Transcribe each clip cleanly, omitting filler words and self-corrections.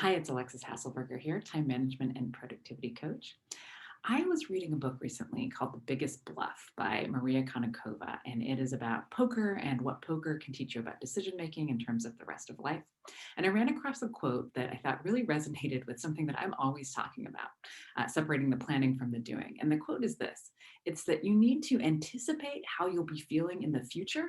Hi, it's Alexis Hasselberger here, time management and productivity coach. I was reading a book recently called The Biggest Bluff by Maria Konnikova, and it is about poker and what poker can teach you about decision making in terms of the rest of life. And I ran across a quote that I thought really resonated with something that I'm always talking about, separating the planning from the doing. And the quote is this: it's that you need to anticipate how you'll be feeling in the future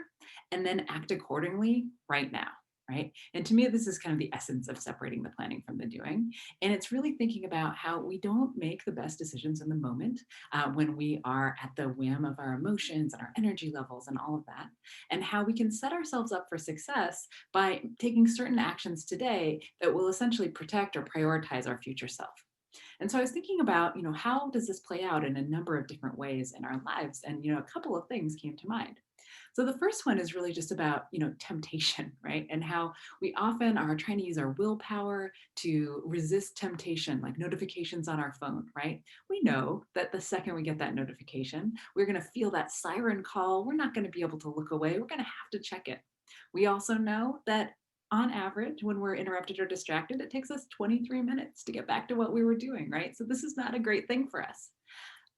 and then act accordingly right now. Right. And to me, this is kind of the essence of separating the planning from the doing. And it's really thinking about how we don't make the best decisions in the moment when we are at the whim of our emotions and our energy levels and all of that, and how we can set ourselves up for success by taking certain actions today that will essentially protect or prioritize our future self. And so I was thinking about, how does this play out in a number of different ways in our lives? And, a couple of things came to mind. So the first one is really just about, temptation, right? And how we often are trying to use our willpower to resist temptation, like notifications on our phone, right? We know that the second we get that notification, we're going to feel that siren call. We're not going to be able to look away. We're going to have to check it. We also know that on average, when we're interrupted or distracted, it takes us 23 minutes to get back to what we were doing, right? So this is not a great thing for us.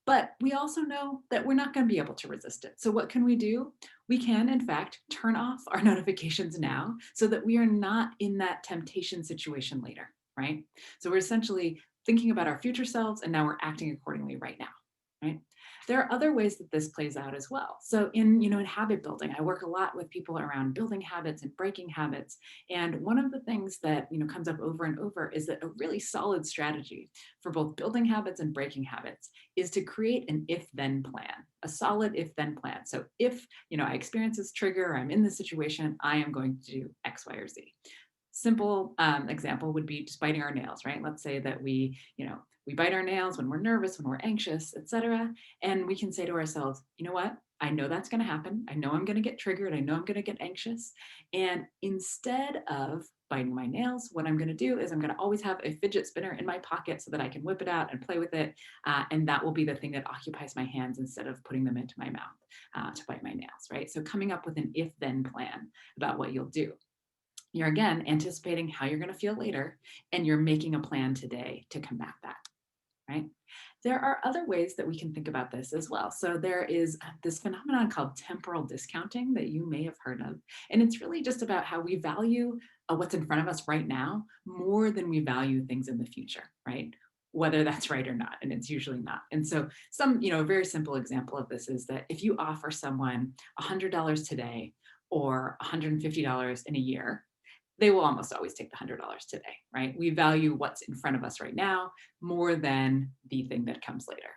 But we also know that we're not going to be able to resist it. So, what can we do? We can, in fact, turn off our notifications now so that we are not in that temptation situation later, right? So, we're essentially thinking about our future selves and now we're acting accordingly right now, right? There are other ways that this plays out as well. So in habit building, I work a lot with people around building habits and breaking habits. And one of the things that comes up over and over is that a really solid strategy for both building habits and breaking habits is to create an if-then plan, a solid if-then plan. So if, I experience this trigger, or I'm in this situation, I am going to do X, Y, or Z. Simple example would be just biting our nails, right? Let's say that we bite our nails when we're nervous, when we're anxious, etc. And we can say to ourselves, you know what? I know that's going to happen. I know I'm going to get triggered. I know I'm going to get anxious. And instead of biting my nails, what I'm going to do is I'm going to always have a fidget spinner in my pocket so that I can whip it out and play with it. And that will be the thing that occupies my hands instead of putting them into my mouth to bite my nails, right? So coming up with an if then plan about what you'll do. You're again anticipating how you're going to feel later, and you're making a plan today to combat that, right? There are other ways that we can think about this as well. So there is this phenomenon called temporal discounting that you may have heard of. And it's really just about how we value what's in front of us right now more than we value things in the future, right? Whether that's right or not. And it's usually not. And so a very simple example of this is that if you offer someone $100 today or $150 in a year, they will almost always take the $100 today, right? We value what's in front of us right now more than the thing that comes later.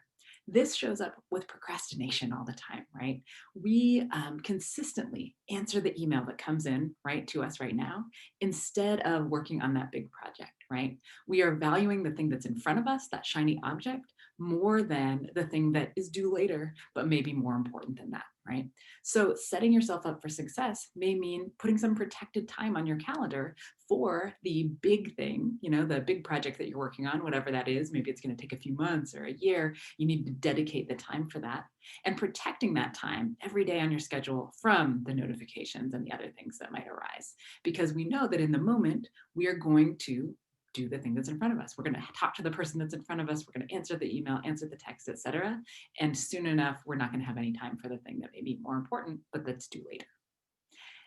This shows up with procrastination all the time, right? We consistently answer the email that comes in right to us right now instead of working on that big project, right? We are valuing the thing that's in front of us, that shiny object, more than the thing that is due later, but maybe more important than that, right? So setting yourself up for success may mean putting some protected time on your calendar for the big thing, the big project that you're working on, whatever that is. Maybe it's going to take a few months or a year. You need to dedicate the time for that, and protecting that time every day on your schedule from the notifications and the other things that might arise. Because we know that in the moment, we are going to do the thing that's in front of us. We're going to talk to the person that's in front of us. We're going to answer the email, answer the text, etc. And soon enough, we're not going to have any time for the thing that may be more important, but that's due later.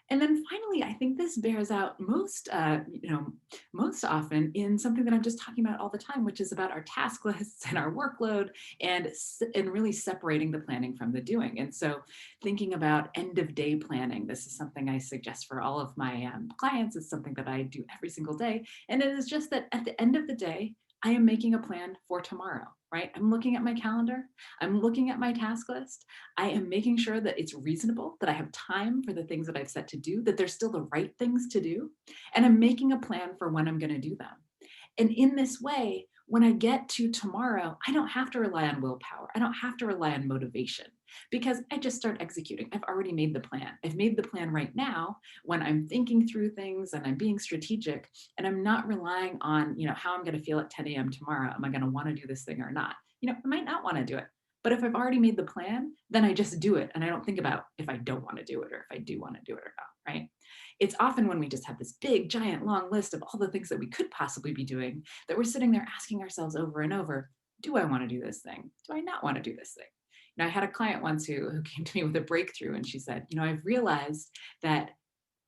And then finally, I think this bears out most often in something that I'm just talking about all the time, which is about our task lists and our workload, and really separating the planning from the doing. And so, thinking about end of day planning, this is something I suggest for all of my clients. It's something that I do every single day, and it is just that at the end of the day, I am making a plan for tomorrow. Right? I'm looking at my calendar. I'm looking at my task list. I am making sure that it's reasonable, that I have time for the things that I've set to do, that they're still the right things to do. And I'm making a plan for when I'm going to do them. And in this way, when I get to tomorrow, I don't have to rely on willpower. I don't have to rely on motivation because I just start executing. I've already made the plan. I've made the plan right now when I'm thinking through things and I'm being strategic, and I'm not relying on, how I'm going to feel at 10 a.m. tomorrow. Am I going to want to do this thing or not? I might not want to do it, But if I've already made the plan, then I just do it and I don't think about if I don't want to do it or if I do want to do it or not, right? It's often when we just have this big, giant, long list of all the things that we could possibly be doing that we're sitting there asking ourselves over and over, do I want to do this thing? Do I not want to do this thing? I had a client once who came to me with a breakthrough and she said, I've realized that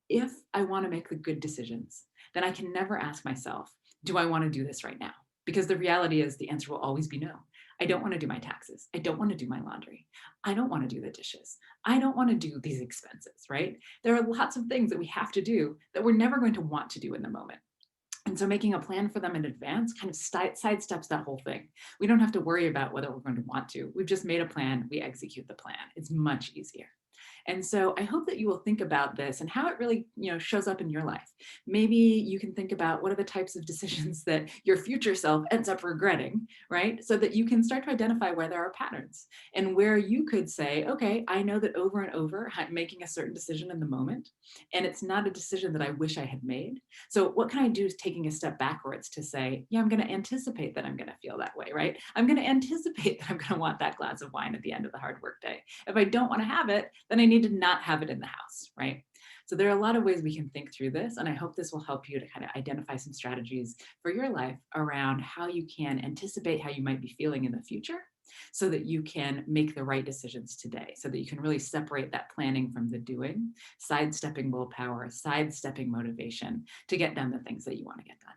if I want to make the good decisions, then I can never ask myself, do I want to do this right now? Because the reality is the answer will always be no. I don't want to do my taxes. I don't want to do my laundry. I don't want to do the dishes. I don't want to do these expenses, right? There are lots of things that we have to do that we're never going to want to do in the moment. And so making a plan for them in advance kind of sidesteps that whole thing. We don't have to worry about whether we're going to want to. We've just made a plan, we execute the plan. It's much easier. And so I hope that you will think about this and how it really, shows up in your life. Maybe you can think about what are the types of decisions that your future self ends up regretting, right? So that you can start to identify where there are patterns and where you could say, okay, I know that over and over I'm making a certain decision in the moment, and it's not a decision that I wish I had made. So what can I do is taking a step backwards to say, yeah, I'm going to anticipate that I'm going to feel that way, right? I'm going to anticipate that I'm going to want that glass of wine at the end of the hard work day. If I don't want to have it, then I need to not have it in the house, right? So there are a lot of ways we can think through this, and I hope this will help you to kind of identify some strategies for your life around how you can anticipate how you might be feeling in the future so that you can make the right decisions today, so that you can really separate that planning from the doing, sidestepping willpower, sidestepping motivation to get done the things that you want to get done.